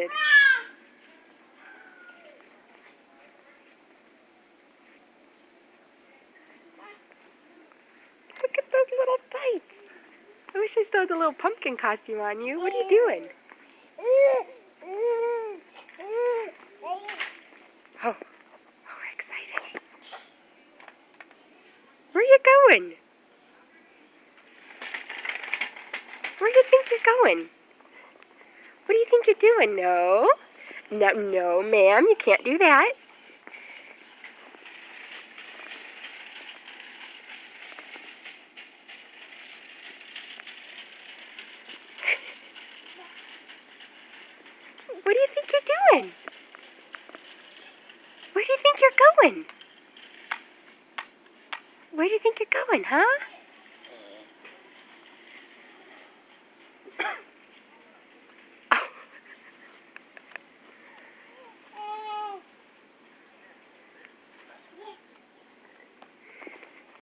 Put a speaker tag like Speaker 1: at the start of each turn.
Speaker 1: excited. Look at those little tights. I wish I still had the little pumpkin costume on you. What are you doing? Oh, we're excited. Where are you going? Where do you think you're going? What do you think you're doing? No. No, ma'am, you can't do that. What do you think you're doing? Where do you think you're going? Where do you think you're going, huh?